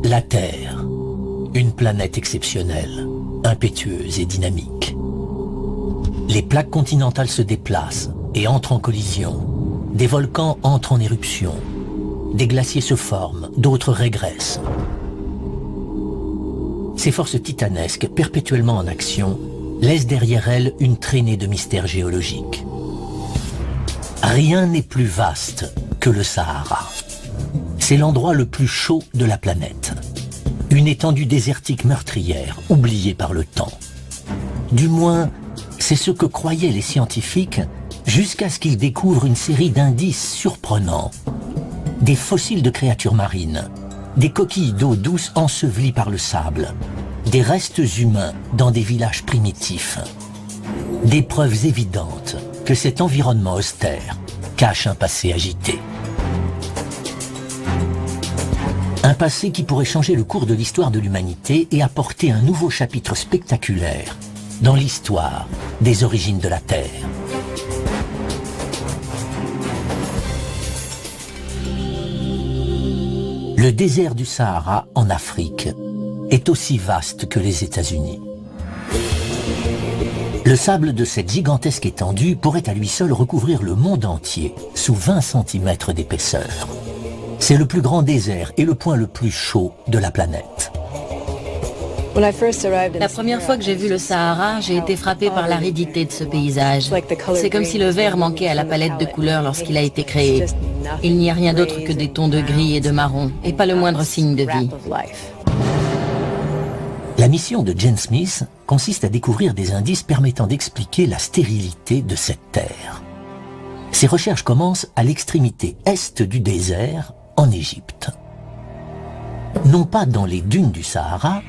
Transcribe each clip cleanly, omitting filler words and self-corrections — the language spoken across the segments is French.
La Terre, une planète exceptionnelle, impétueuse et dynamique. Les plaques continentales se déplacent et entrent en collision. Des volcans entrent en éruption. Des glaciers se forment, d'autres régressent. Ces forces titanesques, perpétuellement en action, laissent derrière elles une traînée de mystères géologiques. Rien n'est plus vaste que le Sahara. C'est l'endroit le plus chaud de la planète. Une étendue désertique meurtrière, oubliée par le temps. Du moins, c'est ce que croyaient les scientifiques jusqu'à ce qu'ils découvrent une série d'indices surprenants. Des fossiles de créatures marines, des coquilles d'eau douce ensevelies par le sable, des restes humains dans des villages primitifs. Des preuves évidentes que cet environnement austère cache un passé agité. Un passé qui pourrait changer le cours de l'histoire de l'humanité et apporter un nouveau chapitre spectaculaire dans l'histoire des origines de la Terre. Le désert du Sahara en Afrique est aussi vaste que les États-Unis. Le sable de cette gigantesque étendue pourrait à lui seul recouvrir le monde entier sous 20 cm d'épaisseur. C'est le plus grand désert et le point le plus chaud de la planète. La première fois que j'ai vu le Sahara, j'ai été frappée par l'aridité de ce paysage. C'est comme si le vert manquait à la palette de couleurs lorsqu'il a été créé. Il n'y a rien d'autre que des tons de gris et de marron, et pas le moindre signe de vie. La mission de Jane Smith consiste à découvrir des indices permettant d'expliquer la stérilité de cette terre. Ses recherches commencent à l'extrémité est du désert, en Égypte. Non pas dans les dunes du Sahara,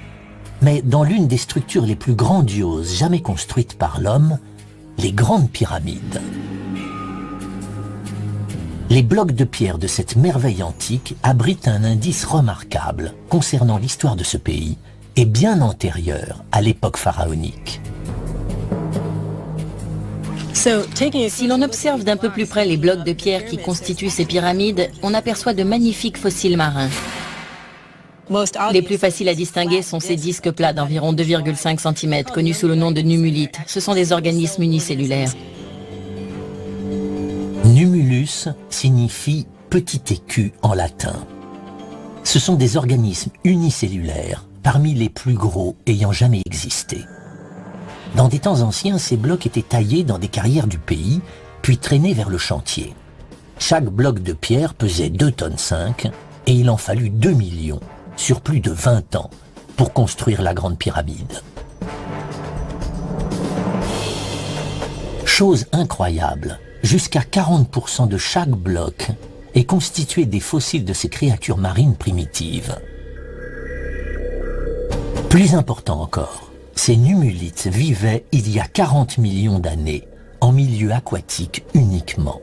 mais dans l'une des structures les plus grandioses jamais construites par l'homme, les grandes pyramides. Les blocs de pierre de cette merveille antique abritent un indice remarquable concernant l'histoire de ce pays et bien antérieur à l'époque pharaonique. Si l'on observe d'un peu plus près les blocs de pierre qui constituent ces pyramides, on aperçoit de magnifiques fossiles marins. Les plus faciles à distinguer sont ces disques plats d'environ 2,5 cm, connus sous le nom de numulites. Ce sont des organismes unicellulaires. Numulus signifie petit écu en latin. Ce sont des organismes unicellulaires, parmi les plus gros ayant jamais existé. Dans des temps anciens, ces blocs étaient taillés dans des carrières du pays, puis traînés vers le chantier. Chaque bloc de pierre pesait 2,5 tonnes et il en fallut 2 millions, sur plus de 20 ans, pour construire la Grande Pyramide. Chose incroyable, jusqu'à 40% de chaque bloc est constitué des fossiles de ces créatures marines primitives. Plus important encore, ces numulites vivaient il y a 40 millions d'années, en milieu aquatique uniquement.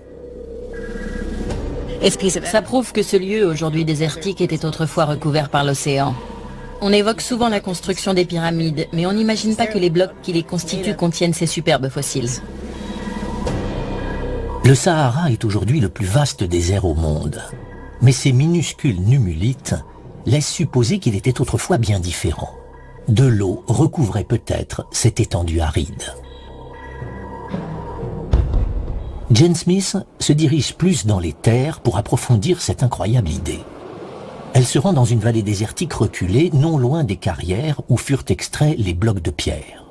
Ça prouve que ce lieu, aujourd'hui désertique, était autrefois recouvert par l'océan. On évoque souvent la construction des pyramides, mais on n'imagine pas que les blocs qui les constituent contiennent ces superbes fossiles. Le Sahara est aujourd'hui le plus vaste désert au monde, mais ces minuscules numulites laissent supposer qu'il était autrefois bien différent. De l'eau recouvrait peut-être cette étendue aride. Jane Smith se dirige plus dans les terres pour approfondir cette incroyable idée. Elle se rend dans une vallée désertique reculée, non loin des carrières où furent extraits les blocs de pierre.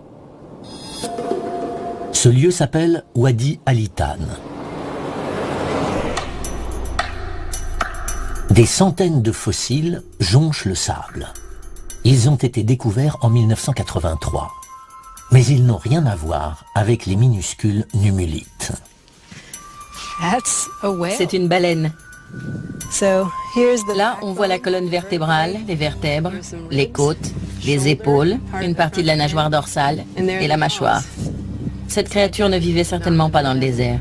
Ce lieu s'appelle Wadi Alitan. Des centaines de fossiles jonchent le sable. Ils ont été découverts en 1983. Mais ils n'ont rien à voir avec les minuscules numulites. C'est une baleine. Là, on voit la colonne vertébrale, les vertèbres, les côtes, les épaules, une partie de la nageoire dorsale et la mâchoire. Cette créature ne vivait certainement pas dans le désert.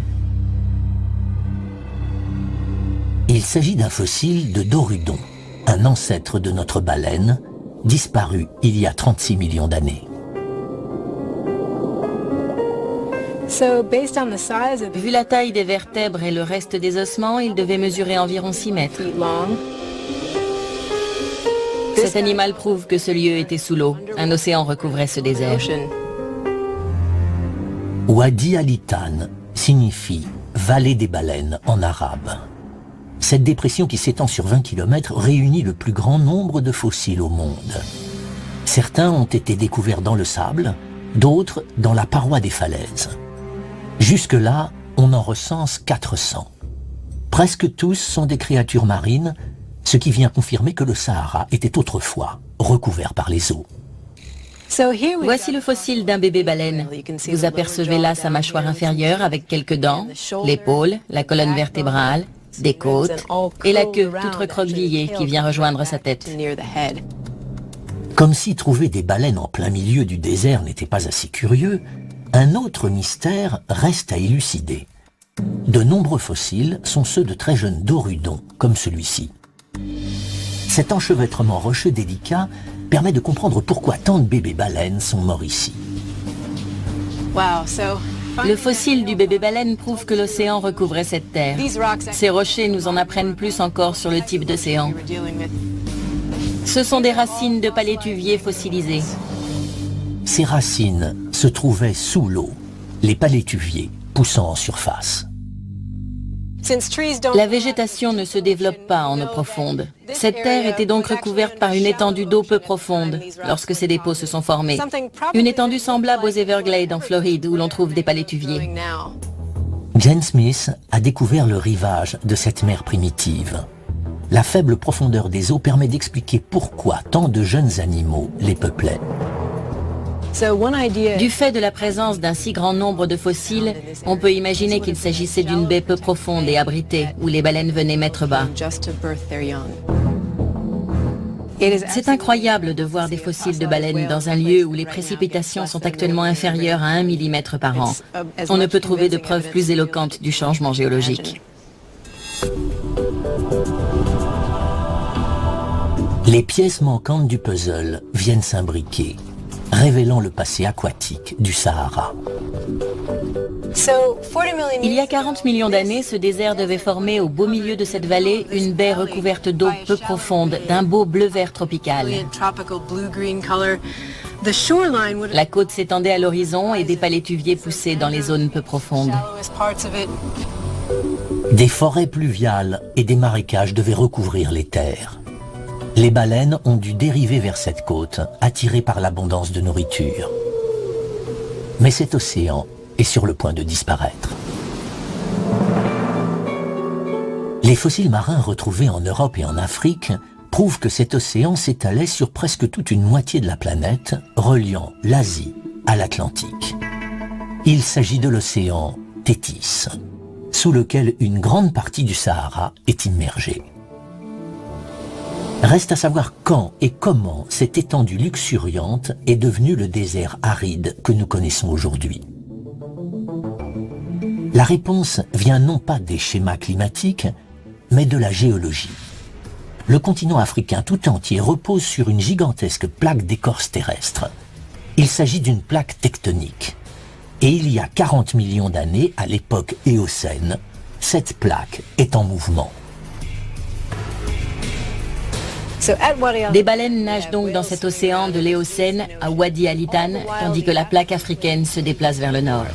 Il s'agit d'un fossile de Dorudon, un ancêtre de notre baleine, disparu il y a 36 millions d'années. Vu la taille des vertèbres et le reste des ossements, il devait mesurer environ 6 mètres. Cet animal prouve que ce lieu était sous l'eau. Un océan recouvrait ce désert. Wadi Al-Hitan signifie « vallée des baleines » en arabe. Cette dépression qui s'étend sur 20 km réunit le plus grand nombre de fossiles au monde. Certains ont été découverts dans le sable, d'autres dans la paroi des falaises. Jusque-là, on en recense 400. Presque tous sont des créatures marines, ce qui vient confirmer que le Sahara était autrefois recouvert par les eaux. Voici le fossile d'un bébé baleine. Vous apercevez là sa mâchoire inférieure avec quelques dents, l'épaule, la colonne vertébrale, des côtes et la queue toute recroquevillée qui vient rejoindre sa tête. Comme si trouver des baleines en plein milieu du désert n'était pas assez curieux, un autre mystère reste à élucider. De nombreux fossiles sont ceux de très jeunes dorudons, comme celui-ci. Cet enchevêtrement rocheux délicat permet de comprendre pourquoi tant de bébés baleines sont morts ici. Le fossile du bébé baleine prouve que l'océan recouvrait cette terre. Ces rochers nous en apprennent plus encore sur le type d'océan. Ce sont des racines de palétuviers fossilisés. Ces racines se trouvaient sous l'eau, les palétuviers poussant en surface. La végétation ne se développe pas en eau profonde. Cette terre était donc recouverte par une étendue d'eau peu profonde lorsque ces dépôts se sont formés. Une étendue semblable aux Everglades en Floride où l'on trouve des palétuviers. Jane Smith a découvert le rivage de cette mer primitive. La faible profondeur des eaux permet d'expliquer pourquoi tant de jeunes animaux les peuplaient. Du fait de la présence d'un si grand nombre de fossiles, on peut imaginer qu'il s'agissait d'une baie peu profonde et abritée, où les baleines venaient mettre bas. C'est incroyable de voir des fossiles de baleines dans un lieu où les précipitations sont actuellement inférieures à 1 mm par an. On ne peut trouver de preuves plus éloquentes du changement géologique. Les pièces manquantes du puzzle viennent s'imbriquer, révélant le passé aquatique du Sahara. Il y a 40 millions d'années, ce désert devait former au beau milieu de cette vallée une baie recouverte d'eau peu profonde, d'un beau bleu-vert tropical. La côte s'étendait à l'horizon et des palétuviers poussaient dans les zones peu profondes. Des forêts pluviales et des marécages devaient recouvrir les terres. Les baleines ont dû dériver vers cette côte, attirées par l'abondance de nourriture. Mais cet océan est sur le point de disparaître. Les fossiles marins retrouvés en Europe et en Afrique prouvent que cet océan s'étalait sur presque toute une moitié de la planète, reliant l'Asie à l'Atlantique. Il s'agit de l'océan Thétis, sous lequel une grande partie du Sahara est immergée. Reste à savoir quand et comment cette étendue luxuriante est devenue le désert aride que nous connaissons aujourd'hui. La réponse vient non pas des schémas climatiques, mais de la géologie. Le continent africain tout entier repose sur une gigantesque plaque d'écorce terrestre. Il s'agit d'une plaque tectonique. Et il y a 40 millions d'années, à l'époque éocène, cette plaque est en mouvement. Des baleines nagent donc dans cet océan de l'Éocène à Wadi Al-Hitan, tandis que la plaque africaine se déplace vers le nord.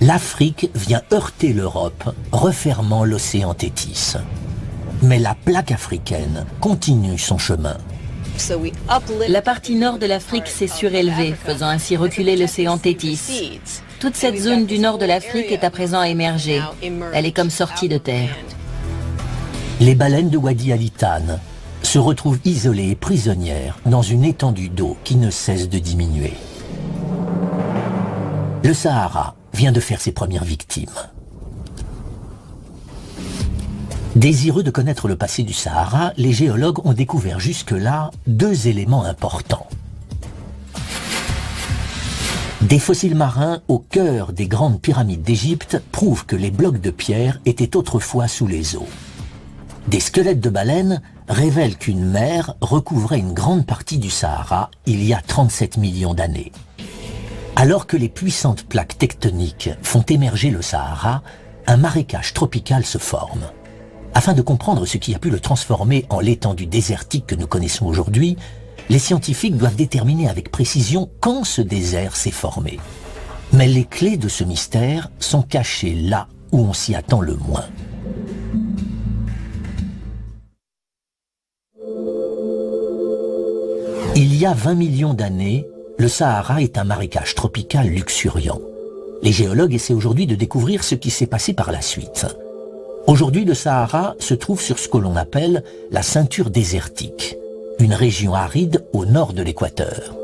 L'Afrique vient heurter l'Europe, refermant l'océan Thétis. Mais la plaque africaine continue son chemin. La partie nord de l'Afrique s'est surélevée, faisant ainsi reculer l'océan Thétis. Toute cette zone du nord de l'Afrique est à présent émergée. Elle est comme sortie de terre. Les baleines de Wadi Al-Hitan se retrouvent isolées et prisonnières dans une étendue d'eau qui ne cesse de diminuer. Le Sahara vient de faire ses premières victimes. Désireux de connaître le passé du Sahara, les géologues ont découvert jusque-là 2 éléments importants. Des fossiles marins au cœur des grandes pyramides d'Égypte prouvent que les blocs de pierre étaient autrefois sous les eaux. Des squelettes de baleines révèlent qu'une mer recouvrait une grande partie du Sahara il y a 37 millions d'années. Alors que les puissantes plaques tectoniques font émerger le Sahara, un marécage tropical se forme. Afin de comprendre ce qui a pu le transformer en l'étendue désertique que nous connaissons aujourd'hui, Les scientifiques doivent déterminer avec précision quand ce désert s'est formé. Mais les clés de ce mystère sont cachées là où on s'y attend le moins. Il y a 20 millions d'années, le Sahara est un marécage tropical luxuriant. Les géologues essaient aujourd'hui de découvrir ce qui s'est passé par la suite. Aujourd'hui, le Sahara se trouve sur ce que l'on appelle la ceinture désertique, une région aride au nord de l'équateur.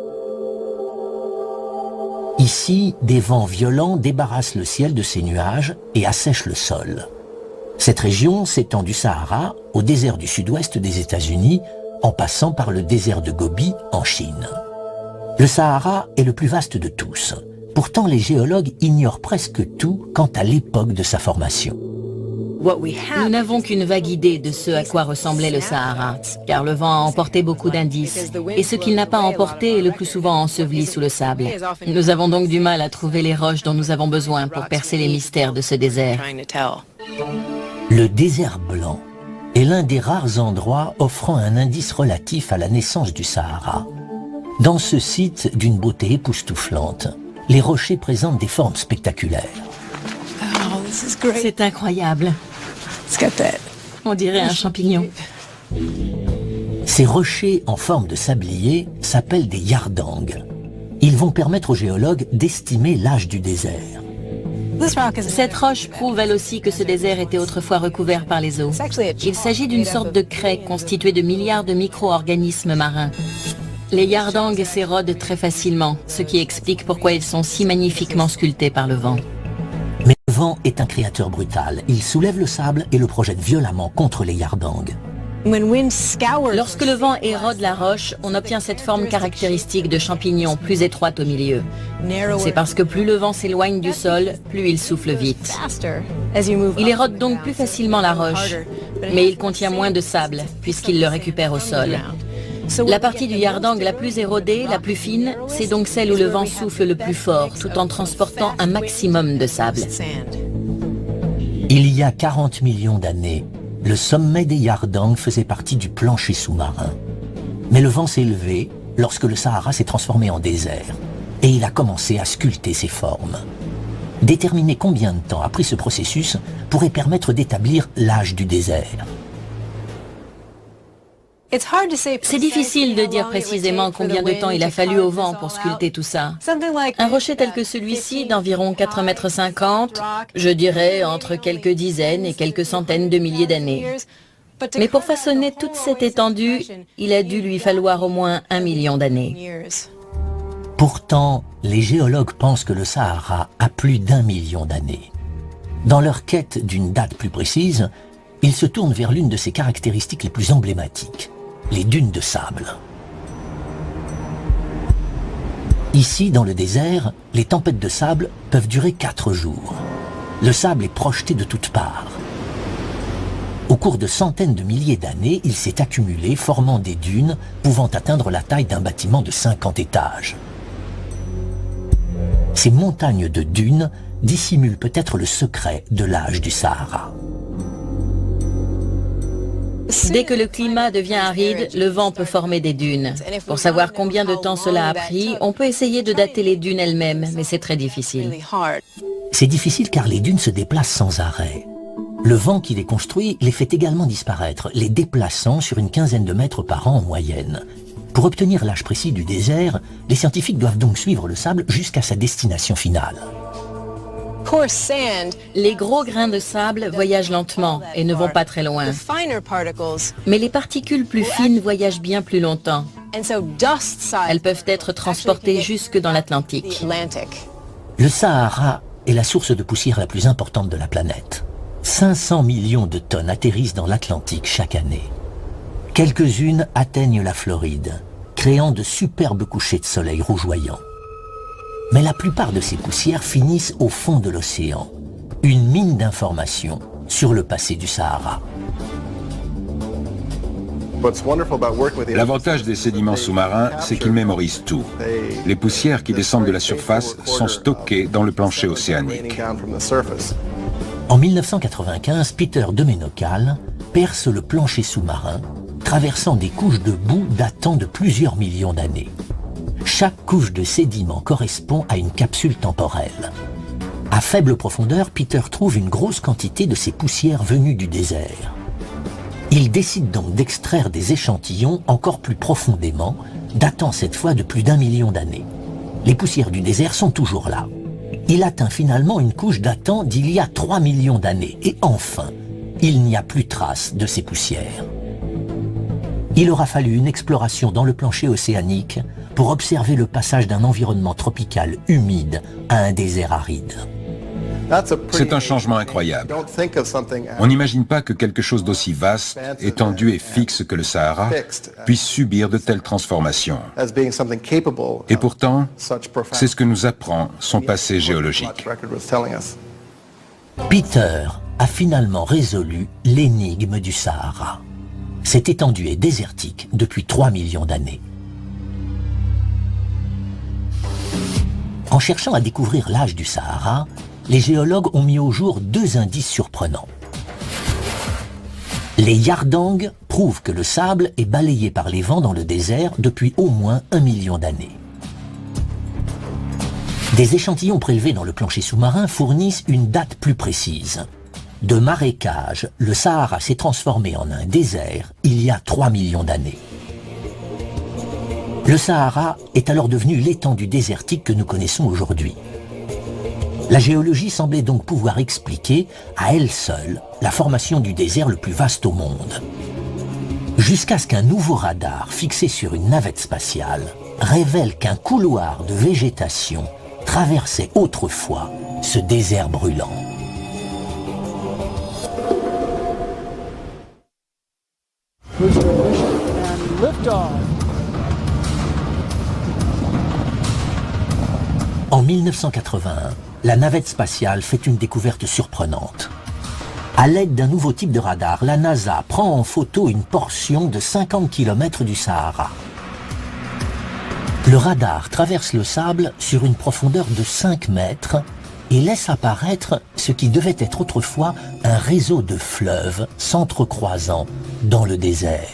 Ici, des vents violents débarrassent le ciel de ses nuages et assèchent le sol. Cette région s'étend du Sahara au désert du sud-ouest des États-Unis, en passant par le désert de Gobi en Chine. Le Sahara est le plus vaste de tous. Pourtant, les géologues ignorent presque tout quant à l'époque de sa formation. Nous n'avons qu'une vague idée de ce à quoi ressemblait le Sahara, car le vent a emporté beaucoup d'indices, et ce qu'il n'a pas emporté est le plus souvent enseveli sous le sable. Nous avons donc du mal à trouver les roches dont nous avons besoin pour percer les mystères de ce désert. Le désert blanc est l'un des rares endroits offrant un indice relatif à la naissance du Sahara. Dans ce site d'une beauté époustouflante, les rochers présentent des formes spectaculaires. C'est incroyable. On dirait un champignon. Ces rochers en forme de sablier s'appellent des yardangs. Ils vont permettre aux géologues d'estimer l'âge du désert. Cette roche prouve elle aussi que ce désert était autrefois recouvert par les eaux. Il s'agit d'une sorte de craie constituée de milliards de micro-organismes marins. Les yardangs s'érodent très facilement, ce qui explique pourquoi ils sont si magnifiquement sculptés par le vent. Mais le vent est un créateur brutal. Il soulève le sable et le projette violemment contre les yardangs. Lorsque le vent érode la roche, on obtient cette forme caractéristique de champignon plus étroite au milieu. C'est parce que plus le vent s'éloigne du sol, plus il souffle vite. Il érode donc plus facilement la roche, mais il contient moins de sable, puisqu'il le récupère au sol. La partie du yardang la plus érodée, la plus fine, c'est donc celle où le vent souffle le plus fort, tout en transportant un maximum de sable. Il y a 40 millions d'années, le sommet des yardangs faisait partie du plancher sous-marin. Mais le vent s'est levé lorsque le Sahara s'est transformé en désert, et il a commencé à sculpter ses formes. Déterminer combien de temps a pris ce processus pourrait permettre d'établir l'âge du désert. C'est difficile de dire précisément combien de temps il a fallu au vent pour sculpter tout ça. Un rocher tel que celui-ci, d'environ 4,50 m, je dirais entre quelques dizaines et quelques centaines de milliers d'années. Mais pour façonner toute cette étendue, il a dû lui falloir au moins 1 million d'années. Pourtant, les géologues pensent que le Sahara a plus d'1 million d'années. Dans leur quête d'une date plus précise, ils se tournent vers l'une de ses caractéristiques les plus emblématiques, les dunes de sable. Ici, dans le désert, les tempêtes de sable peuvent durer 4 jours. Le sable est projeté de toutes parts. Au cours de centaines de milliers d'années, il s'est accumulé, formant des dunes pouvant atteindre la taille d'un bâtiment de 50 étages. Ces montagnes de dunes dissimulent peut-être le secret de l'âge du Sahara. Dès que le climat devient aride, le vent peut former des dunes. Pour savoir combien de temps cela a pris, on peut essayer de dater les dunes elles-mêmes, mais c'est très difficile. C'est difficile car les dunes se déplacent sans arrêt. Le vent qui les construit les fait également disparaître, les déplaçant sur une quinzaine de mètres par an en moyenne. Pour obtenir l'âge précis du désert, les scientifiques doivent donc suivre le sable jusqu'à sa destination finale. Les gros grains de sable voyagent lentement et ne vont pas très loin. Mais les particules plus fines voyagent bien plus longtemps. Elles peuvent être transportées jusque dans l'Atlantique. Le Sahara est la source de poussière la plus importante de la planète. 500 millions de tonnes atterrissent dans l'Atlantique chaque année. Quelques-unes atteignent la Floride, créant de superbes couchers de soleil rougeoyants. Mais la plupart de ces poussières finissent au fond de l'océan, une mine d'informations sur le passé du Sahara. L'avantage des sédiments sous-marins, c'est qu'ils mémorisent tout. Les poussières qui descendent de la surface sont stockées dans le plancher océanique. En 1995, Peter de Menocal perce le plancher sous-marin traversant des couches de boue datant de plusieurs millions d'années. Chaque couche de sédiments correspond à une capsule temporelle. À faible profondeur, Peter trouve une grosse quantité de ces poussières venues du désert. Il décide donc d'extraire des échantillons encore plus profondément, datant cette fois de plus d'1 million d'années. Les poussières du désert sont toujours là. Il atteint finalement une couche datant d'il y a 3 millions d'années. Et enfin, il n'y a plus trace de ces poussières. Il aura fallu une exploration dans le plancher océanique pour observer le passage d'un environnement tropical humide à un désert aride. C'est un changement incroyable. On n'imagine pas que quelque chose d'aussi vaste, étendu et fixe que le Sahara puisse subir de telles transformations. Et pourtant, c'est ce que nous apprend son passé géologique. Peter a finalement résolu l'énigme du Sahara. Cette étendue est désertique depuis 3 millions d'années. En cherchant à découvrir l'âge du Sahara, les géologues ont mis au jour 2 indices surprenants. Les Yardangs prouvent que le sable est balayé par les vents dans le désert depuis au moins 1 million d'années. Des échantillons prélevés dans le plancher sous-marin fournissent une date plus précise. De marécage, le Sahara s'est transformé en un désert il y a 3 millions d'années. Le Sahara est alors devenu l'étendue désertique que nous connaissons aujourd'hui. La géologie semblait donc pouvoir expliquer, à elle seule, la formation du désert le plus vaste au monde. Jusqu'à ce qu'un nouveau radar fixé sur une navette spatiale révèle qu'un couloir de végétation traversait autrefois ce désert brûlant. En 1981, la navette spatiale fait une découverte surprenante. À l'aide d'un nouveau type de radar, la NASA prend en photo une portion de 50 km du Sahara. Le radar traverse le sable sur une profondeur de 5 mètres et laisse apparaître ce qui devait être autrefois un réseau de fleuves s'entrecroisant dans le désert.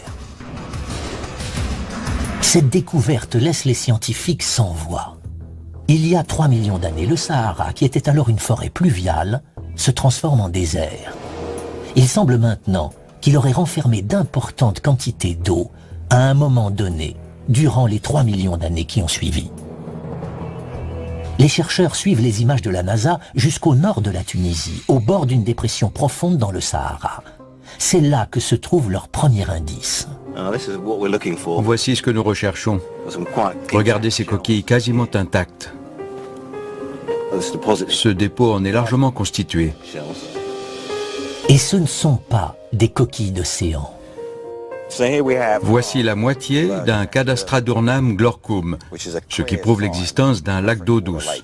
Cette découverte laisse les scientifiques sans voix. Il y a 3 millions d'années, le Sahara, qui était alors une forêt pluviale, se transforme en désert. Il semble maintenant qu'il aurait renfermé d'importantes quantités d'eau à un moment donné, durant les 3 millions d'années qui ont suivi. Les chercheurs suivent les images de la NASA jusqu'au nord de la Tunisie, au bord d'une dépression profonde dans le Sahara. C'est là que se trouve leur premier indice. Voici ce que nous recherchons. Regardez ces coquilles quasiment intactes. Ce dépôt en est largement constitué. Et ce ne sont pas des coquilles d'océan. Voici la moitié d'un Cadastradurnam glorcum, ce qui prouve l'existence d'un lac d'eau douce.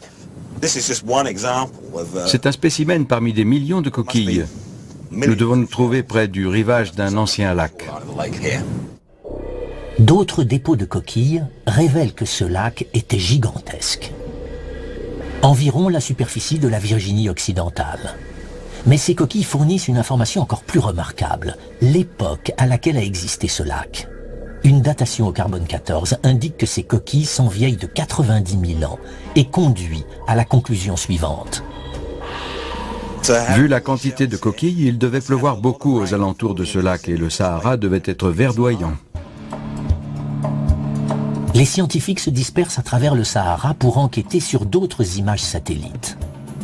C'est un spécimen parmi des millions de coquilles. Nous devons nous trouver près du rivage d'un ancien lac. D'autres dépôts de coquilles révèlent que ce lac était gigantesque. Environ la superficie de la Virginie occidentale. Mais ces coquilles fournissent une information encore plus remarquable, l'époque à laquelle a existé ce lac. Une datation au carbone 14 indique que ces coquilles sont vieilles de 90 000 ans et conduit à la conclusion suivante. Vu la quantité de coquilles, il devait pleuvoir beaucoup aux alentours de ce lac et le Sahara devait être verdoyant. Les scientifiques se dispersent à travers le Sahara pour enquêter sur d'autres images satellites.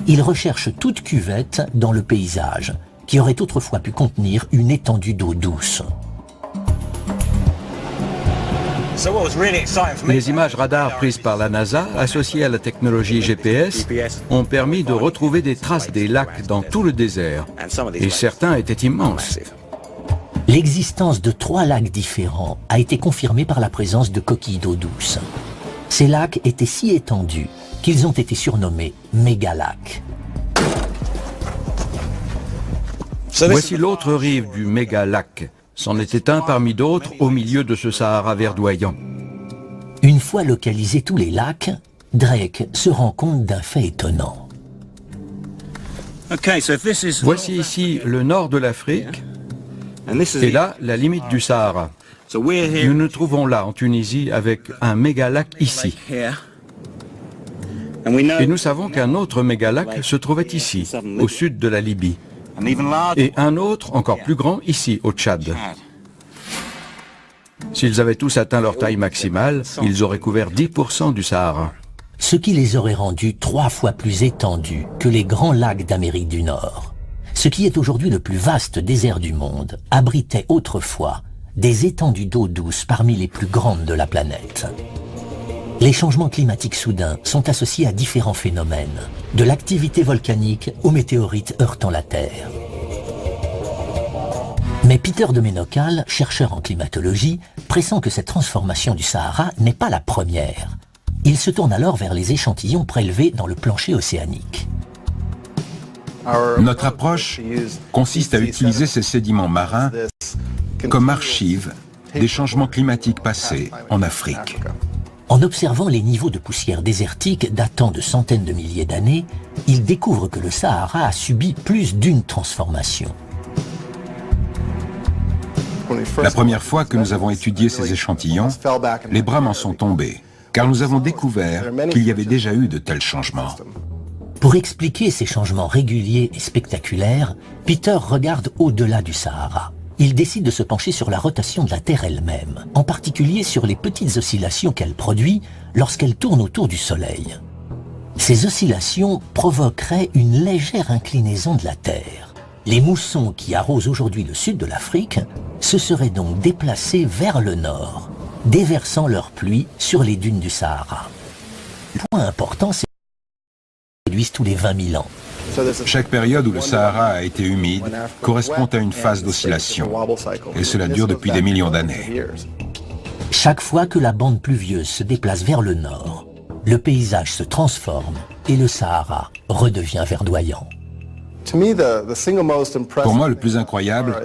Ils recherchent toute cuvette dans le paysage, qui aurait autrefois pu contenir une étendue d'eau douce. Les images radar prises par la NASA, associées à la technologie GPS, ont permis de retrouver des traces des lacs dans tout le désert, et certains étaient immenses. L'existence de 3 lacs différents a été confirmée par la présence de coquilles d'eau douce. Ces lacs étaient si étendus qu'ils ont été surnommés mégalacs. Voici l'autre rive du méga-lac. C'en était un parmi d'autres au milieu de ce Sahara verdoyant. Une fois localisés tous les lacs, Drake se rend compte d'un fait étonnant. Voici ici le nord de l'Afrique, et là, la limite du Sahara. Nous nous trouvons là, en Tunisie, avec un mégalac ici. Et nous savons qu'un autre mégalac se trouvait ici, au sud de la Libye. Et un autre, encore plus grand, ici, au Tchad. S'ils avaient tous atteint leur taille maximale, ils auraient couvert 10% du Sahara. Ce qui les aurait rendus 3 fois plus étendus que les grands lacs d'Amérique du Nord. Ce qui est aujourd'hui le plus vaste désert du monde abritait autrefois des étendues d'eau douce parmi les plus grandes de la planète. Les changements climatiques soudains sont associés à différents phénomènes, de l'activité volcanique aux météorites heurtant la Terre. Mais Peter de Ménocal, chercheur en climatologie, pressent que cette transformation du Sahara n'est pas la première. Il se tourne alors vers les échantillons prélevés dans le plancher océanique. Notre approche consiste à utiliser ces sédiments marins comme archives des changements climatiques passés en Afrique. En observant les niveaux de poussière désertique datant de centaines de milliers d'années, il découvre que le Sahara a subi plus d'une transformation. La première fois que nous avons étudié ces échantillons, les bras m'en sont tombés, car nous avons découvert qu'il y avait déjà eu de tels changements. Pour expliquer ces changements réguliers et spectaculaires, Peter regarde au-delà du Sahara. Il décide de se pencher sur la rotation de la Terre elle-même, en particulier sur les petites oscillations qu'elle produit lorsqu'elle tourne autour du Soleil. Ces oscillations provoqueraient une légère inclinaison de la Terre. Les moussons qui arrosent aujourd'hui le sud de l'Afrique se seraient donc déplacés vers le nord, déversant leur pluie sur les dunes du Sahara. Le point important, c'est qu'ils produisent tous les 20 000 ans. Chaque période où le Sahara a été humide correspond à une phase d'oscillation, et cela dure depuis des millions d'années. Chaque fois que la bande pluvieuse se déplace vers le nord, le paysage se transforme et le Sahara redevient verdoyant. Pour moi, le plus incroyable,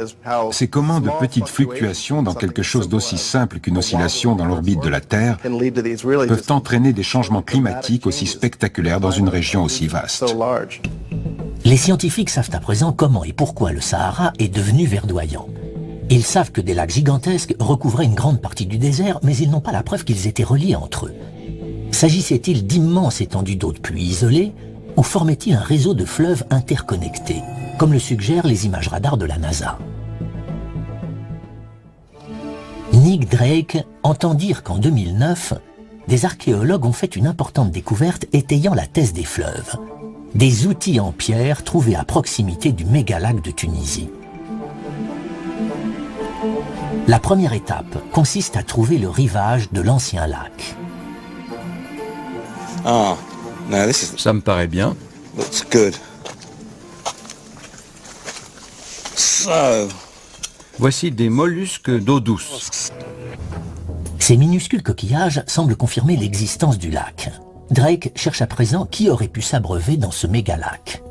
c'est comment de petites fluctuations dans quelque chose d'aussi simple qu'une oscillation dans l'orbite de la Terre peuvent entraîner des changements climatiques aussi spectaculaires dans une région aussi vaste. Les scientifiques savent à présent comment et pourquoi le Sahara est devenu verdoyant. Ils savent que des lacs gigantesques recouvraient une grande partie du désert, mais ils n'ont pas la preuve qu'ils étaient reliés entre eux. S'agissait-il d'immenses étendues d'eau de pluie isolées, ou formait-il un réseau de fleuves interconnectés, comme le suggèrent les images radars de la NASA? Nick Drake entend dire qu'en 2009, des archéologues ont fait une importante découverte étayant la thèse des fleuves. Des outils en pierre trouvés à proximité du mégalac de Tunisie. La première étape consiste à trouver le rivage de l'ancien lac. Ça me paraît bien. Voici des mollusques d'eau douce. Ces minuscules coquillages semblent confirmer l'existence du lac. Drake cherche à présent qui aurait pu s'abreuver dans ce mégalac.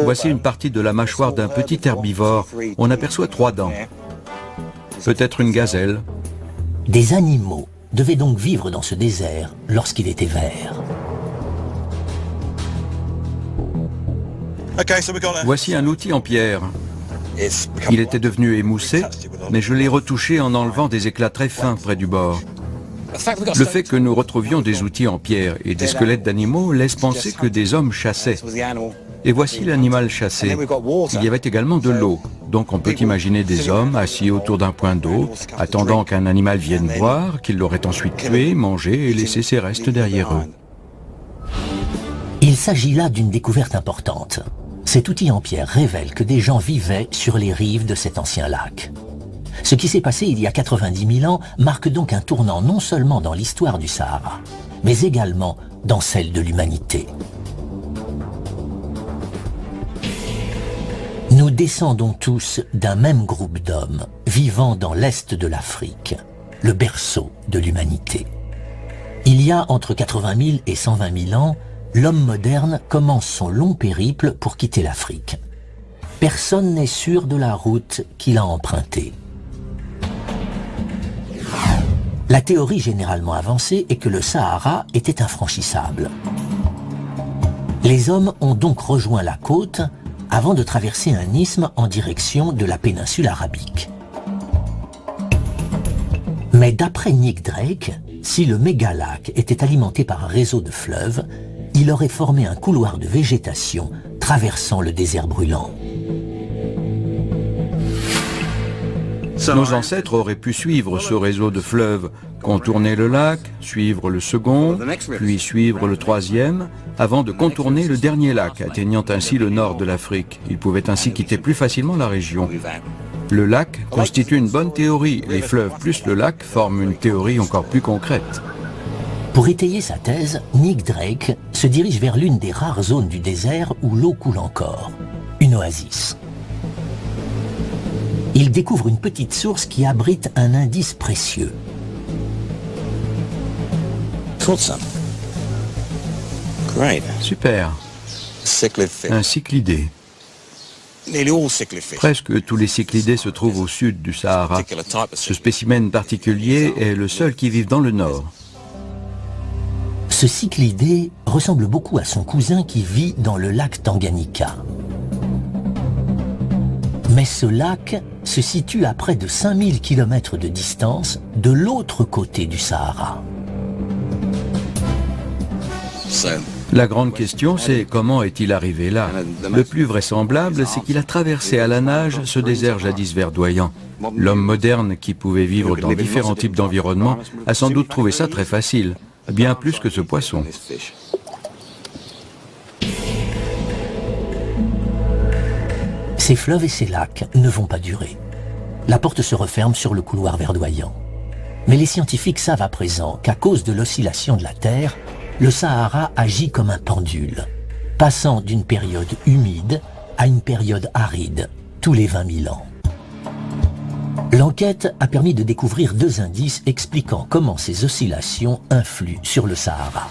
Voici une partie de la mâchoire d'un petit herbivore. On aperçoit 3 dents. Peut-être une gazelle. Des animaux devaient donc vivre dans ce désert lorsqu'il était vert. Voici un outil en pierre. Il était devenu émoussé, mais je l'ai retouché en enlevant des éclats très fins près du bord. Le fait que nous retrouvions des outils en pierre et des squelettes d'animaux laisse penser que des hommes chassaient. Et voici l'animal chassé. Il y avait également de l'eau, donc on peut imaginer des hommes assis autour d'un point d'eau, attendant qu'un animal vienne boire, qu'il l'aurait ensuite tué, mangé et laissé ses restes derrière eux. Il s'agit là d'une découverte importante. Cet outil en pierre révèle que des gens vivaient sur les rives de cet ancien lac. Ce qui s'est passé il y a 90 000 ans marque donc un tournant non seulement dans l'histoire du Sahara, mais également dans celle de l'humanité. Nous descendons tous d'un même groupe d'hommes vivant dans l'est de l'Afrique, le berceau de l'humanité. Il y a entre 80 000 et 120 000 ans, l'homme moderne commence son long périple pour quitter l'Afrique. Personne n'est sûr de la route qu'il a empruntée. La théorie généralement avancée est que le Sahara était infranchissable. Les hommes ont donc rejoint la côte avant de traverser un isthme en direction de la péninsule arabique. Mais d'après Nick Drake, si le mégalac était alimenté par un réseau de fleuves, il aurait formé un couloir de végétation traversant le désert brûlant. Nos ancêtres auraient pu suivre ce réseau de fleuves, contourner le lac, suivre le second, puis suivre le troisième, avant de contourner le dernier lac, atteignant ainsi le nord de l'Afrique. Ils pouvaient ainsi quitter plus facilement la région. Le lac constitue une bonne théorie. Les fleuves plus le lac forment une théorie encore plus concrète. Pour étayer sa thèse, Nick Drake se dirige vers l'une des rares zones du désert où l'eau coule encore, une oasis. Il découvre une petite source qui abrite un indice précieux. Super. Un cyclidé. Presque tous les cyclidés se trouvent au sud du Sahara. Ce spécimen particulier est le seul qui vive dans le nord. Ce cyclidé ressemble beaucoup à son cousin qui vit dans le lac Tanganyika. Mais ce lac se situe à près de 5000 km de distance de l'autre côté du Sahara. La grande question, c'est comment est-il arrivé là? Le plus vraisemblable, c'est qu'il a traversé à la nage ce désert jadis verdoyant. L'homme moderne, qui pouvait vivre dans différents types d'environnements, a sans doute trouvé ça très facile, bien plus que ce poisson. Ces fleuves et ces lacs ne vont pas durer. La porte se referme sur le couloir verdoyant. Mais les scientifiques savent à présent qu'à cause de l'oscillation de la Terre, le Sahara agit comme un pendule, passant d'une période humide à une période aride, tous les 20 000 ans. L'enquête a permis de découvrir 2 indices expliquant comment ces oscillations influent sur le Sahara.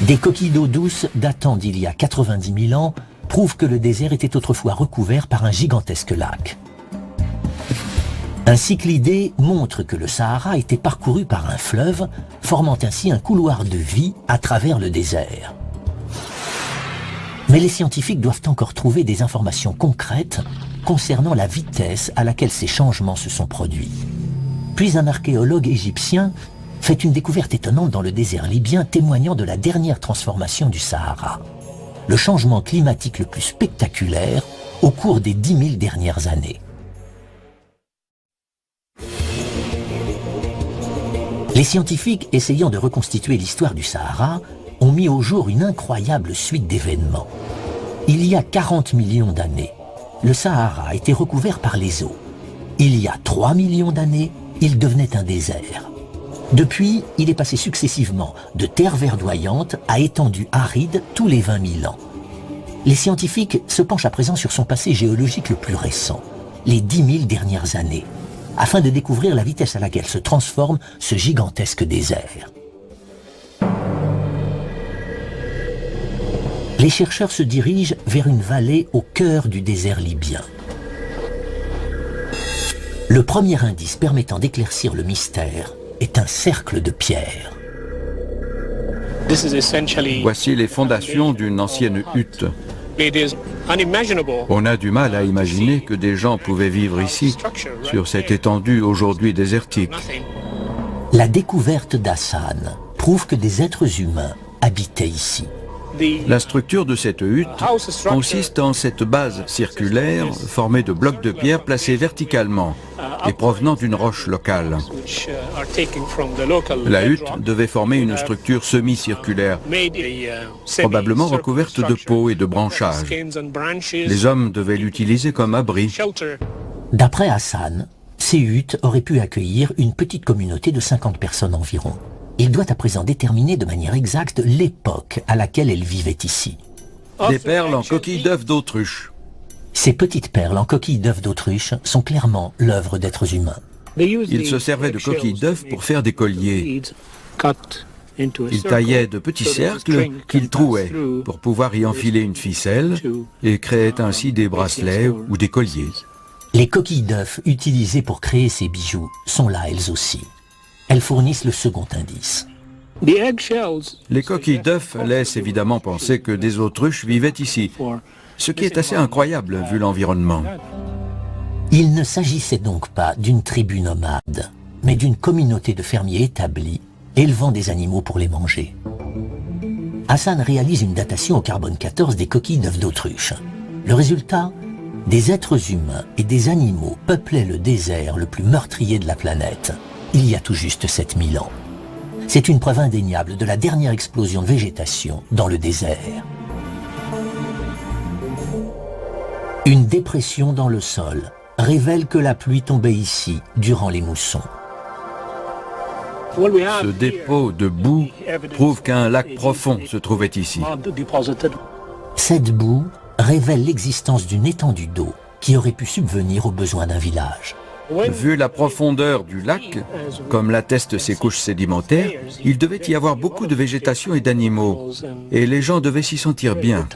Des coquilles d'eau douce datant d'il y a 90 000 ans prouvent que le désert était autrefois recouvert par un gigantesque lac. Un cyclidé montre que le Sahara était parcouru par un fleuve, formant ainsi un couloir de vie à travers le désert. Mais les scientifiques doivent encore trouver des informations concrètes concernant la vitesse à laquelle ces changements se sont produits. Puis un archéologue égyptien fait une découverte étonnante dans le désert libyen témoignant de la dernière transformation du Sahara. Le changement climatique le plus spectaculaire au cours des 10 000 dernières années. Les scientifiques, essayant de reconstituer l'histoire du Sahara, ont mis au jour une incroyable suite d'événements. Il y a 40 millions d'années, le Sahara était recouvert par les eaux. Il y a 3 millions d'années, il devenait un désert. Depuis, il est passé successivement de terre verdoyante à étendue aride tous les 20 000 ans. Les scientifiques se penchent à présent sur son passé géologique le plus récent, les 10 000 dernières années, afin de découvrir la vitesse à laquelle se transforme ce gigantesque désert. Les chercheurs se dirigent vers une vallée au cœur du désert libyen. Le premier indice permettant d'éclaircir le mystère est un cercle de pierre. Voici les fondations d'une ancienne hutte. On a du mal à imaginer que des gens pouvaient vivre ici, sur cette étendue aujourd'hui désertique. La découverte d'Hassan prouve que des êtres humains habitaient ici. La structure de cette hutte consiste en cette base circulaire formée de blocs de pierre placés verticalement et provenant d'une roche locale. La hutte devait former une structure semi-circulaire, probablement recouverte de peau et de branchages. Les hommes devaient l'utiliser comme abri. D'après Hassan, ces huttes auraient pu accueillir une petite communauté de 50 personnes environ. Il doit à présent déterminer de manière exacte l'époque à laquelle elles vivaient ici. Des perles en coquilles d'œufs d'autruche. Ces petites perles en coquilles d'œufs d'autruche sont clairement l'œuvre d'êtres humains. Ils se servaient de coquilles d'œufs pour faire des colliers. Ils taillaient de petits cercles qu'ils trouaient pour pouvoir y enfiler une ficelle et créaient ainsi des bracelets ou des colliers. Les coquilles d'œufs utilisées pour créer ces bijoux sont là elles aussi. Elles fournissent le second indice. Les coquilles d'œufs laissent évidemment penser que des autruches vivaient ici, ce qui est assez incroyable vu l'environnement. Il ne s'agissait donc pas d'une tribu nomade. mais d'une communauté de fermiers établis, élevant des animaux pour les manger. Hassan réalise une datation au carbone 14 des coquilles d'œufs d'autruche. Le résultat, des êtres humains et des animaux peuplaient le désert le plus meurtrier de la planète, il y a tout juste 7000 ans. C'est une preuve indéniable de la dernière explosion de végétation dans le désert. Une dépression dans le sol révèle que la pluie tombait ici durant les moussons. Ce dépôt de boue prouve qu'un lac profond se trouvait ici. Cette boue révèle l'existence d'une étendue d'eau qui aurait pu subvenir aux besoins d'un village. Vu la profondeur du lac, comme l'attestent ses couches sédimentaires, il devait y avoir beaucoup de végétation et d'animaux, et les gens devaient s'y sentir bien.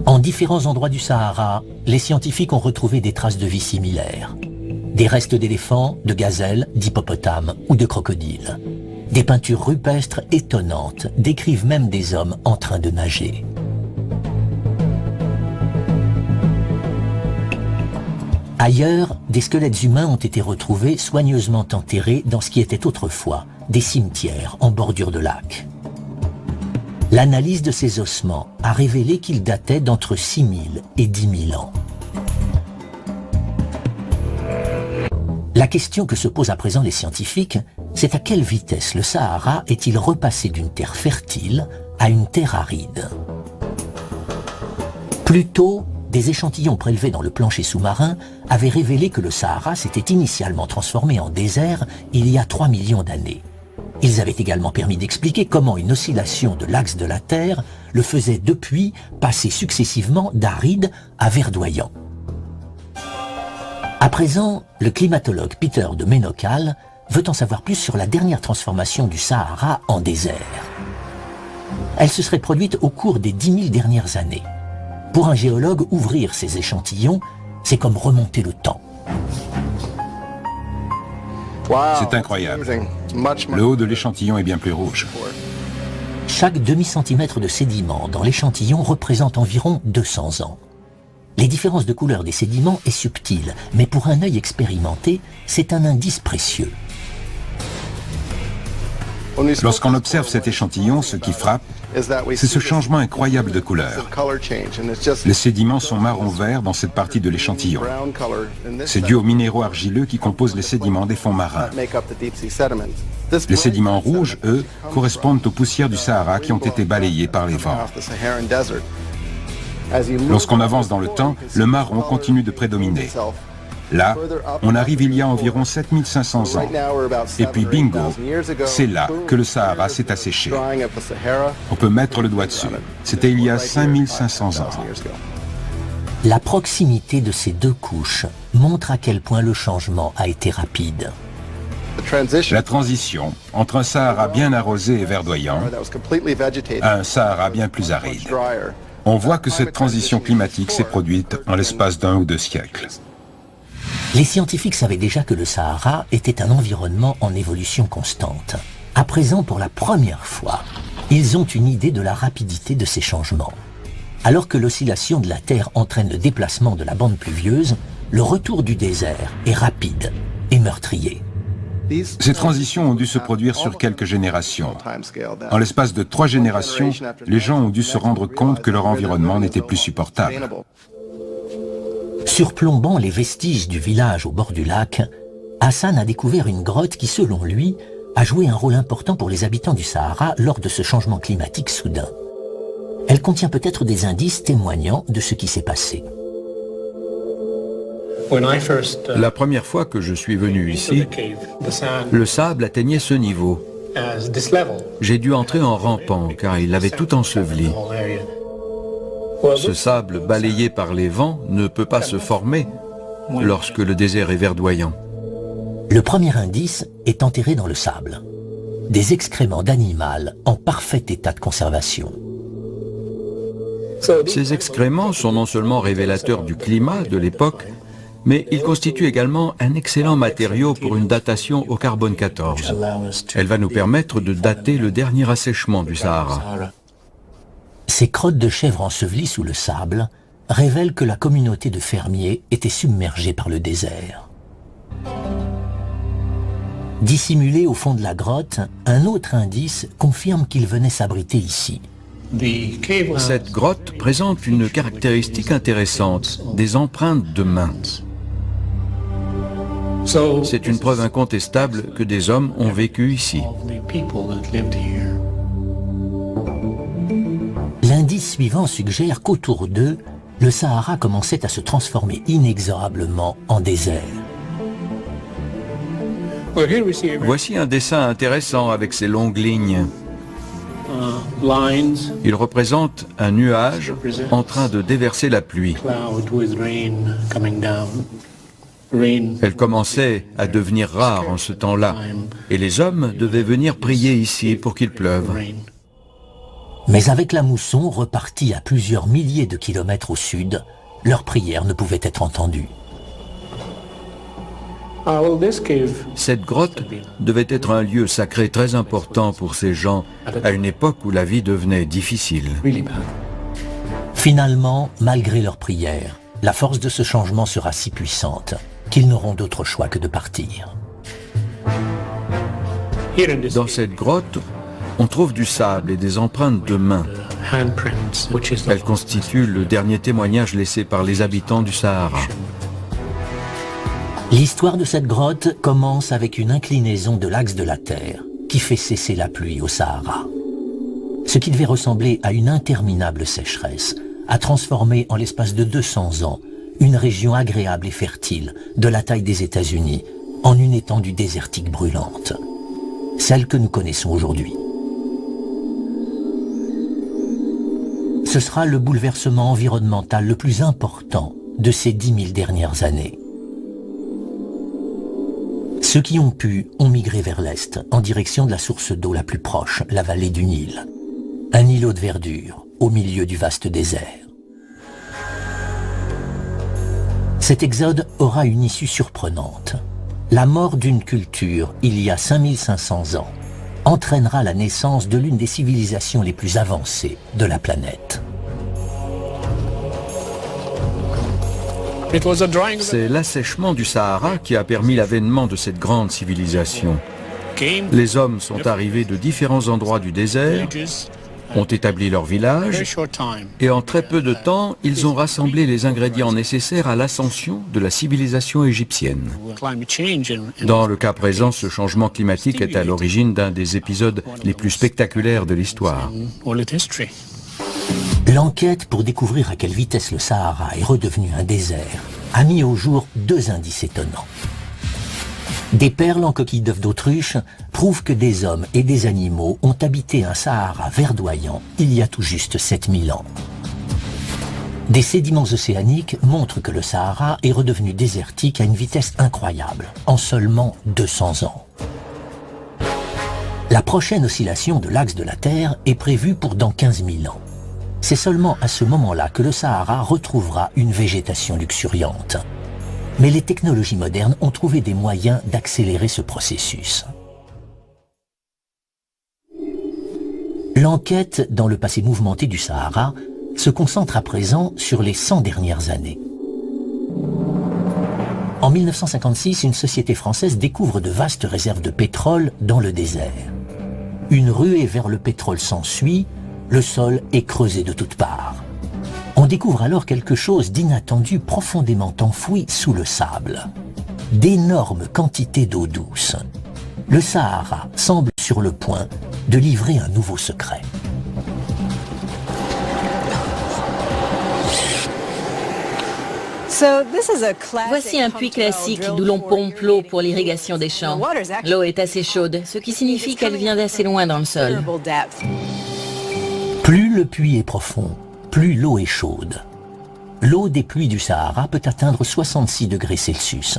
En différents endroits du Sahara, les scientifiques ont retrouvé des traces de vie similaires. Des restes d'éléphants, de gazelles, d'hippopotames ou de crocodiles. Des peintures rupestres étonnantes décrivent même des hommes en train de nager. Ailleurs, des squelettes humains ont été retrouvés soigneusement enterrés dans ce qui était autrefois des cimetières en bordure de lac. L'analyse de ces ossements a révélé qu'ils dataient d'entre 6000 et 10 000 ans. La question que se posent à présent les scientifiques, c'est à quelle vitesse le Sahara est-il repassé d'une terre fertile à une terre aride? Plus tôt, des échantillons prélevés dans le plancher sous-marin avaient révélé que le Sahara s'était initialement transformé en désert il y a 3 millions d'années. Ils avaient également permis d'expliquer comment une oscillation de l'axe de la Terre le faisait depuis passer successivement d'aride à verdoyant. À présent, le climatologue Peter de Ménocal veut en savoir plus sur la dernière transformation du Sahara en désert. Elle se serait produite au cours des 10 000 dernières années. Pour un géologue, ouvrir ces échantillons, c'est comme remonter le temps. C'est incroyable. Le haut de l'échantillon est bien plus rouge. Chaque demi-centimètre de sédiment dans l'échantillon représente environ 200 ans. Les différences de couleur des sédiments est subtile, mais pour un œil expérimenté, c'est un indice précieux. Lorsqu'on observe cet échantillon, ce qui frappe, c'est ce changement incroyable de couleur. Les sédiments sont marron-vert dans cette partie de l'échantillon. C'est dû aux minéraux argileux qui composent les sédiments des fonds marins. Les sédiments rouges, eux, correspondent aux poussières du Sahara qui ont été balayées par les vents. Lorsqu'on avance dans le temps, le marron continue de prédominer. Là, on arrive il y a environ 7500 ans. Et puis bingo, c'est là que le Sahara s'est asséché. On peut mettre le doigt dessus. C'était il y a 5500 ans. La proximité de ces deux couches montre à quel point le changement a été rapide. La transition entre un Sahara bien arrosé et verdoyant à un Sahara bien plus aride. On voit que cette transition climatique s'est produite en l'espace d'1 ou 2 siècles. Les scientifiques savaient déjà que le Sahara était un environnement en évolution constante. À présent, pour la première fois, ils ont une idée de la rapidité de ces changements. Alors que l'oscillation de la Terre entraîne le déplacement de la bande pluvieuse, le retour du désert est rapide et meurtrier. Ces transitions ont dû se produire sur quelques générations. En l'espace de 3 générations, les gens ont dû se rendre compte que leur environnement n'était plus supportable. Surplombant les vestiges du village au bord du lac, Hassan a découvert une grotte qui, selon lui, a joué un rôle important pour les habitants du Sahara lors de ce changement climatique soudain. Elle contient peut-être des indices témoignant de ce qui s'est passé. La première fois que je suis venu ici, le sable atteignait ce niveau. J'ai dû entrer en rampant car il avait tout enseveli. Ce sable balayé par les vents ne peut pas se former lorsque le désert est verdoyant. Le premier indice est enterré dans le sable. Des excréments d'animal en parfait état de conservation. Ces excréments sont non seulement révélateurs du climat de l'époque, mais ils constituent également un excellent matériau pour une datation au carbone 14. Elle va nous permettre de dater le dernier assèchement du Sahara. Ces crottes de chèvres ensevelies sous le sable révèlent que la communauté de fermiers était submergée par le désert. Dissimulé au fond de la grotte, un autre indice confirme qu'il venait s'abriter ici. Cette grotte présente une caractéristique intéressante, des empreintes de mains. C'est une preuve incontestable que des hommes ont vécu ici. L'indice suivant suggère qu'autour d'eux, le Sahara commençait à se transformer inexorablement en désert. Voici un dessin intéressant avec ses longues lignes. Il représente un nuage en train de déverser la pluie. Elle commençait à devenir rare en ce temps-là, et les hommes devaient venir prier ici pour qu'il pleuve. Mais avec la mousson repartie à plusieurs milliers de kilomètres au sud, leurs prières ne pouvaient être entendues. Cette grotte devait être un lieu sacré très important pour ces gens à une époque où la vie devenait difficile. Finalement, malgré leurs prières, la force de ce changement sera si puissante qu'ils n'auront d'autre choix que de partir. Dans cette grotte, on trouve du sable et des empreintes de mains. Elles constituent le dernier témoignage laissé par les habitants du Sahara. L'histoire de cette grotte commence avec une inclinaison de l'axe de la Terre qui fait cesser la pluie au Sahara. Ce qui devait ressembler à une interminable sécheresse a transformé en l'espace de 200 ans une région agréable et fertile de la taille des États-Unis en une étendue désertique brûlante, celle que nous connaissons aujourd'hui. Ce sera le bouleversement environnemental le plus important de ces 10 000 dernières années. Ceux qui ont pu ont migré vers l'est, en direction de la source d'eau la plus proche, la vallée du Nil. Un îlot de verdure, au milieu du vaste désert. Cet exode aura une issue surprenante. La mort d'une culture, il y a 5500 ans, entraînera la naissance de l'une des civilisations les plus avancées de la planète. C'est l'assèchement du Sahara qui a permis l'avènement de cette grande civilisation. Les hommes sont arrivés de différents endroits du désert, ont établi leur village, et en très peu de temps, ils ont rassemblé les ingrédients nécessaires à l'ascension de la civilisation égyptienne. Dans le cas présent, ce changement climatique est à l'origine d'un des épisodes les plus spectaculaires de l'histoire. L'enquête pour découvrir à quelle vitesse le Sahara est redevenu un désert a mis au jour deux indices étonnants. Des perles en coquilles d'œufs d'autruche prouvent que des hommes et des animaux ont habité un Sahara verdoyant il y a tout juste 7000 ans. Des sédiments océaniques montrent que le Sahara est redevenu désertique à une vitesse incroyable, en seulement 200 ans. La prochaine oscillation de l'axe de la Terre est prévue pour dans 15 000 ans. C'est seulement à ce moment-là que le Sahara retrouvera une végétation luxuriante. Mais les technologies modernes ont trouvé des moyens d'accélérer ce processus. L'enquête dans le passé mouvementé du Sahara se concentre à présent sur les 100 dernières années. En 1956, une société française découvre de vastes réserves de pétrole dans le désert. Une ruée vers le pétrole s'ensuit, le sol est creusé de toutes parts. On découvre alors quelque chose d'inattendu profondément enfoui sous le sable. D'énormes quantités d'eau douce. Le Sahara semble sur le point de livrer un nouveau secret. Voici un puits classique d'où l'on pompe l'eau pour l'irrigation des champs. L'eau est assez chaude, ce qui signifie qu'elle vient d'assez loin dans le sol. Plus le puits est profond, plus l'eau est chaude. L'eau des pluies du Sahara peut atteindre 66 degrés Celsius.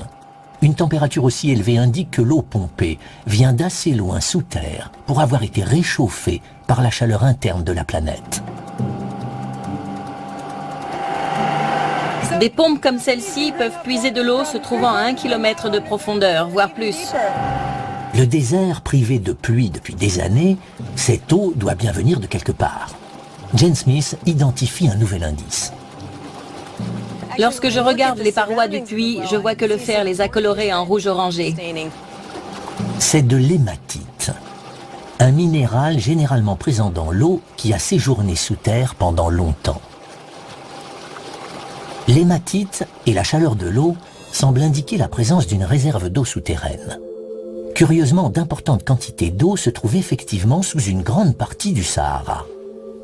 Une température aussi élevée indique que l'eau pompée vient d'assez loin sous terre pour avoir été réchauffée par la chaleur interne de la planète. Des pompes comme celle-ci peuvent puiser de l'eau se trouvant à 1 km de profondeur, voire plus. Le désert privé de pluie depuis des années, cette eau doit bien venir de quelque part. Jane Smith identifie un nouvel indice. Lorsque je regarde les parois du puits, je vois que le fer les a colorées en rouge orangé. C'est de l'hématite, un minéral généralement présent dans l'eau qui a séjourné sous terre pendant longtemps. L'hématite et la chaleur de l'eau semblent indiquer la présence d'une réserve d'eau souterraine. Curieusement, d'importantes quantités d'eau se trouvent effectivement sous une grande partie du Sahara.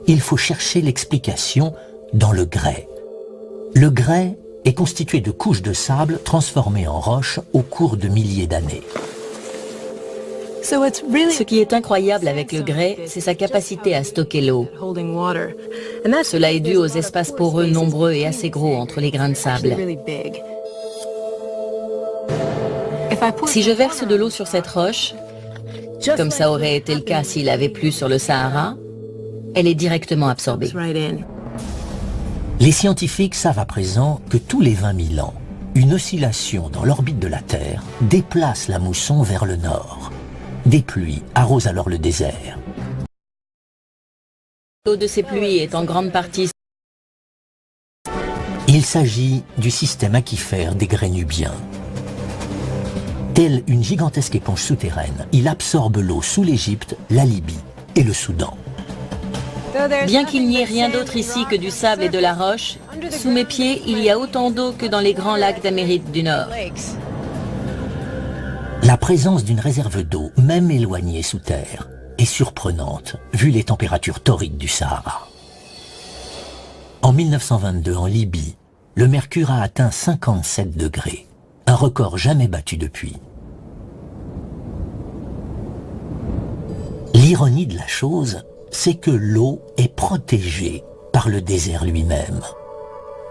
Il faut chercher l'explication dans le grès. Le grès est constitué de couches de sable transformées en roches au cours de milliers d'années. Ce qui est incroyable avec le grès, c'est sa capacité à stocker l'eau. Cela est dû aux espaces poreux nombreux et assez gros entre les grains de sable. Si je verse de l'eau sur cette roche, comme ça aurait été le cas s'il avait plu sur le Sahara, elle est directement absorbée. Les scientifiques savent à présent que tous les 20 000 ans, une oscillation dans l'orbite de la Terre déplace la mousson vers le nord. Des pluies arrosent alors le désert. L'eau de ces pluies est en grande partie... Il s'agit du système aquifère des grès nubiens. Telle une gigantesque éponge souterraine, il absorbe l'eau sous l'Égypte, la Libye et le Soudan. Bien qu'il n'y ait rien d'autre ici que du sable et de la roche, sous mes pieds, il y a autant d'eau que dans les grands lacs d'Amérique du Nord. La présence d'une réserve d'eau, même éloignée sous terre, est surprenante, vu les températures torrides du Sahara. En 1922, en Libye, le mercure a atteint 57 degrés, un record jamais battu depuis. L'ironie de la chose, c'est que l'eau est protégée par le désert lui-même.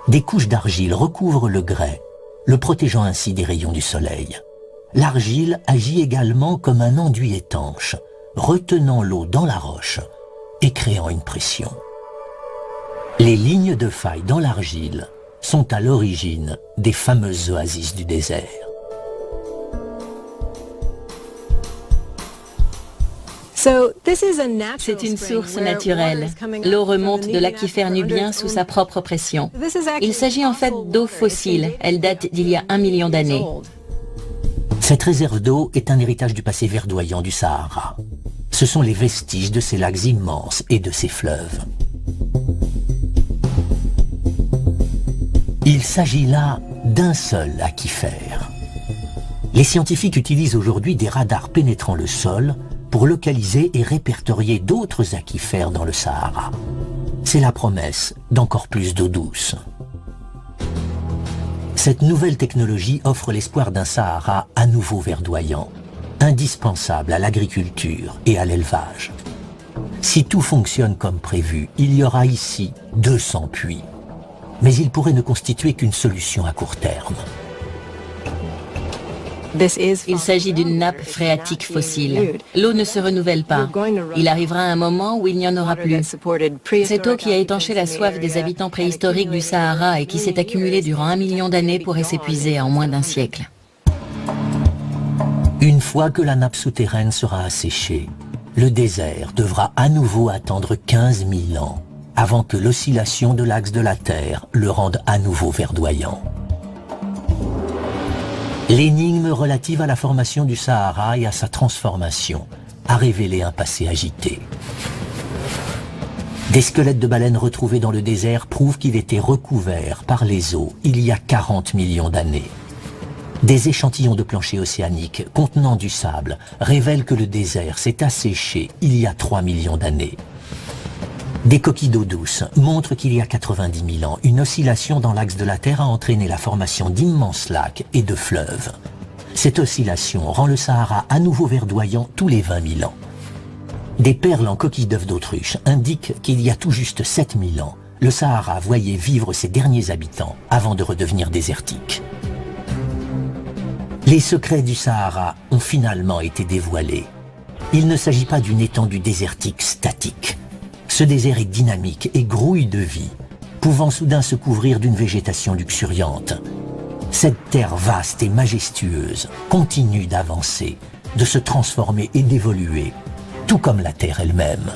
Des couches d'argile recouvrent le grès, le protégeant ainsi des rayons du soleil. L'argile agit également comme un enduit étanche, retenant l'eau dans la roche et créant une pression. Les lignes de faille dans l'argile sont à l'origine des fameuses oasis du désert. C'est une source naturelle. L'eau remonte de l'aquifère nubien sous sa propre pression. Il s'agit en fait d'eau fossile. Elle date d'il y a 1 million d'années. Cette réserve d'eau est un héritage du passé verdoyant du Sahara. Ce sont les vestiges de ces lacs immenses et de ces fleuves. Il s'agit là d'un seul aquifère. Les scientifiques utilisent aujourd'hui des radars pénétrant le sol pour localiser et répertorier d'autres aquifères dans le Sahara. C'est la promesse d'encore plus d'eau douce. Cette nouvelle technologie offre l'espoir d'un Sahara à nouveau verdoyant, indispensable à l'agriculture et à l'élevage. Si tout fonctionne comme prévu, il y aura ici 200 puits. Mais il pourrait ne constituer qu'une solution à court terme. Il s'agit d'une nappe phréatique fossile. L'eau ne se renouvelle pas. Il arrivera un moment où il n'y en aura plus. Cette eau qui a étanché la soif des habitants préhistoriques du Sahara et qui s'est accumulée durant 1 million d'années pourrait s'épuiser en moins d'un siècle. Une fois que la nappe souterraine sera asséchée, le désert devra à nouveau attendre 15 000 ans avant que l'oscillation de l'axe de la Terre le rende à nouveau verdoyant. L'énigme relative à la formation du Sahara et à sa transformation a révélé un passé agité. Des squelettes de baleines retrouvés dans le désert prouvent qu'il était recouvert par les eaux il y a 40 millions d'années. Des échantillons de plancher océanique contenant du sable révèlent que le désert s'est asséché il y a 3 millions d'années. Des coquilles d'eau douce montrent qu'il y a 90 000 ans, une oscillation dans l'axe de la Terre a entraîné la formation d'immenses lacs et de fleuves. Cette oscillation rend le Sahara à nouveau verdoyant tous les 20 000 ans. Des perles en coquilles d'œufs d'autruche indiquent qu'il y a tout juste 7 000 ans, le Sahara voyait vivre ses derniers habitants avant de redevenir désertique. Les secrets du Sahara ont finalement été dévoilés. Il ne s'agit pas d'une étendue désertique statique. Ce désert est dynamique et grouille de vie, pouvant soudain se couvrir d'une végétation luxuriante. Cette terre vaste et majestueuse continue d'avancer, de se transformer et d'évoluer, tout comme la Terre elle-même.